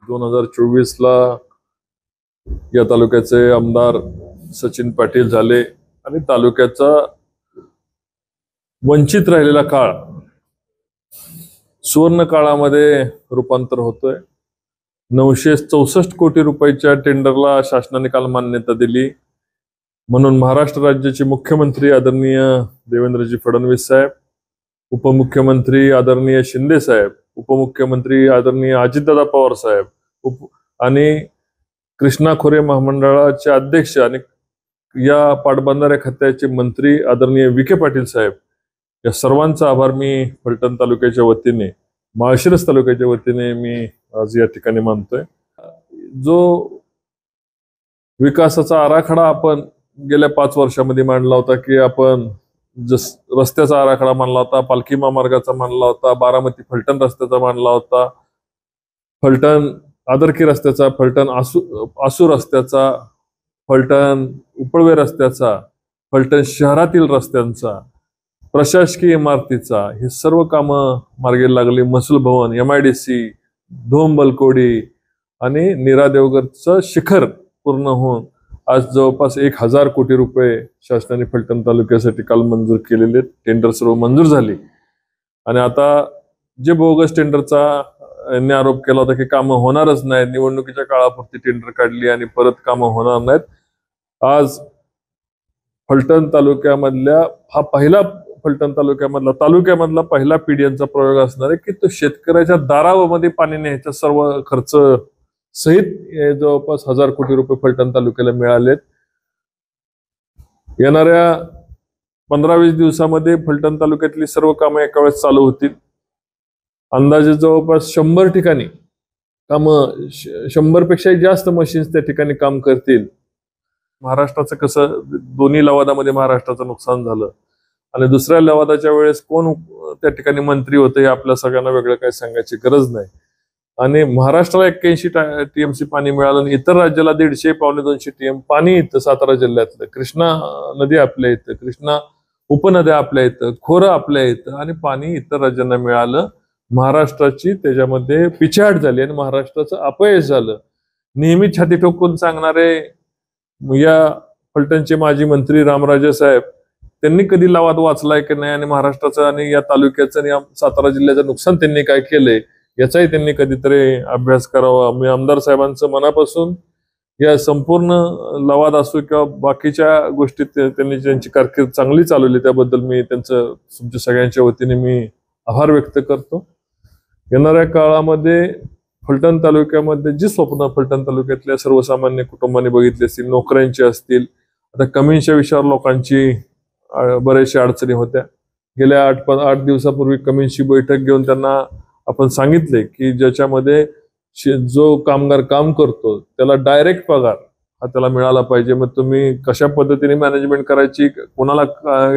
2024 ला या तालुक्याचे आमदार सचिन पाटील झाले आणि तालुक्याचा वंचित राहिलेला काळ सुवर्ण काळामध्ये रूपांतर होतोय। 964 कोटी रुपयाच्या टेंडरला शासनाने काल मान्यता दिली, म्हणून महाराष्ट्र राज्याचे मुख्यमंत्री आदरणीय देवेंद्रजी फडणवीस साहेब, उपमुख्यमंत्री आदरणीय शिंदे साहेब, उपमुख्यमंत्री आदरणीय अजितदादा पवार साहेब आणि कृष्णा खोरे महामंडळाचे अध्यक्ष आणि या पाटबंधारे खात्याचे मंत्री आदरणीय विखे पाटील साहेब, या सर्वांचा आभार मी फलटण तालुक्याच्या वतीने, माळशिरस तालुक्याच्या वतीने मी आज या ठिकाणी मानतोय। जो विकासाचा आराखडा आपण गेल्या 5 वर्षांमध्ये मांडला होता की आपण रस्त्याचा आराखडा मांडला होता, पालखी महामार्गाचा मांडला होता, बारामती फलटण रस्त्याचा मांडला होता, फलटण आदरकी रस्त्याचा, फलटण आसू रस्त्याचा, फलटण उपळवे रस्त्याचा, फलटण शहरातील रस्त्यांचा, प्रशासकीय इमारतीचा, हे सर्व कामं मार्गी लागली। महसूल भवन, MIDC, धोम बलकोडी आणि नीरा देवगरचं शिखर पूर्ण होऊन आज जवळपास 1000 कोटी रुपये शासनाने फलटण तालुक्यासाठी काल मंजूर केलेले, टेंडर सर्व मंजूर झाली। आणि आता जे बोगस टेंडरचा यांनी आरोप केला होता की कामं होणारच नाहीत, निवडणुकीच्या काळापुरती टेंडर काढली आणि परत कामं होणार नाहीत, आज फलटण तालुक्यामधल्या हा पहिला फलटण तालुक्यामधला पहिला PDNचा प्रयोग असणार आहे की तो शेतकऱ्याच्या दारामध्ये पाणी न्यायचा सर्व खर्च सहित जवळपास 1000 कोटी रुपये फलटण तालुक्याला मिळालेत। येणाऱ्या 15-20 दिवसामध्ये फलटण तालुक्यातली सर्व कामं एका वेळेस चालू होतील। अंदाजे जवळपास 100 ठिकाणी कामं, 100 पेक्षाही जास्त मशीन्स त्या ठिकाणी काम करतील। महाराष्ट्राचं कसं दोन्ही लवादामध्ये महाराष्ट्राचं नुकसान झालं आणि दुसऱ्या लवादाच्या वेळेस कोण त्या ठिकाणी मंत्री होते हे आपल्या सगळ्यांना वेगळं काही सांगायची गरज नाही। आणि महाराष्ट्राला 81 TMC पाणी मिळालं आणि इतर राज्याला 150 पावणे 200 TM पाणी इथं सातारा जिल्ह्यातलं, कृष्णा नदी आपल्या इथं, कृष्णा उपनद्या आपल्या इथं, खोरं आपल्या इथं आणि पाणी इतर राज्यांना मिळालं। महाराष्ट्राची त्याच्यामध्ये पिछेहाट झाली आणि महाराष्ट्राचं अपयश झालं। नेहमी छाती ठोकून सांगणारे या फलटणचे माजी मंत्री रामराजे साहेब, त्यांनी कधी लवाद वाचलाय की नाही आणि महाराष्ट्राचं आणि या तालुक्याचं आणि सातारा जिल्ह्याचं नुकसान त्यांनी काय केलंय याचाही त्यांनी कधीतरी अभ्यास करावा। मी आमदार साहेबांचं मनापासून या संपूर्ण लवाद असो किंवा बाकीच्या गोष्टीत त्यांनी ज्यांची कारकीर्द चांगली चालवली त्याबद्दल मी त्यांचं तुमच्या सगळ्यांच्या वतीने मी आभार व्यक्त करतो। येणाऱ्या काळामध्ये फलटण तालुक्यामध्ये जी स्वप्न फलटण तालुक्यातल्या सर्वसामान्य कुटुंबांनी बघितली असतील, नोकऱ्यांची असतील, आता कमींच्या विषयावर लोकांची बऱ्याचशा अडचणी होत्या। गेल्या 8 दिवसापूर्वी कमींची बैठक घेऊन त्यांना आपण सांगितले की ज्याच्यामध्ये जो कामगार काम करतो त्याला डायरेक्ट पगार हा त्याला मिळाला पाहिजे। मग तुम्ही कशा पद्धतीने मॅनेजमेंट करायची, कोणाला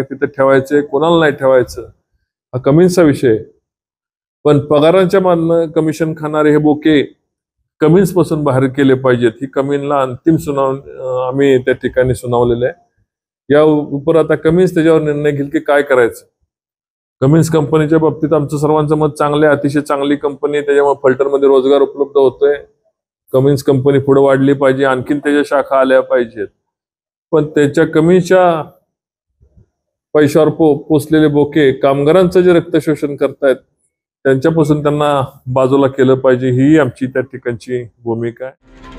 तिथे ठेवायचे, कोणाला नाही ठेवायचं, हा कमींचा विषय। पण पगारांच्या माननं कमिशन खाणारे हे बोके कमीन्स पासून बाहेर केले पाहिजेत। ही कमीनला अंतिम आम्ही त्या ठिकाणी सुनावलेलं आहे। या उपर आता कमीन्स त्याच्यावर निर्णय घेईल की काय करायचं। कमिन्स कंपनीच्या बाबतीत आमचं सर्वांचं मत चांगलं आहे, अतिशय चांगली कंपनी, त्याच्यामुळे फलटणमध्ये रोजगार उपलब्ध होतोय। कमिन्स कंपनी पुढे वाढली पाहिजे, आणखीन त्याच्या शाखा आल्या पाहिजेत। पण त्याच्या कमीच्या पैशावर पोचलेले बोके कामगारांचं जे रक्त शोषण करतायत त्यांच्यापासून त्यांना बाजूला केलं पाहिजे, ही आमची त्या ठिकाणची भूमिका आहे।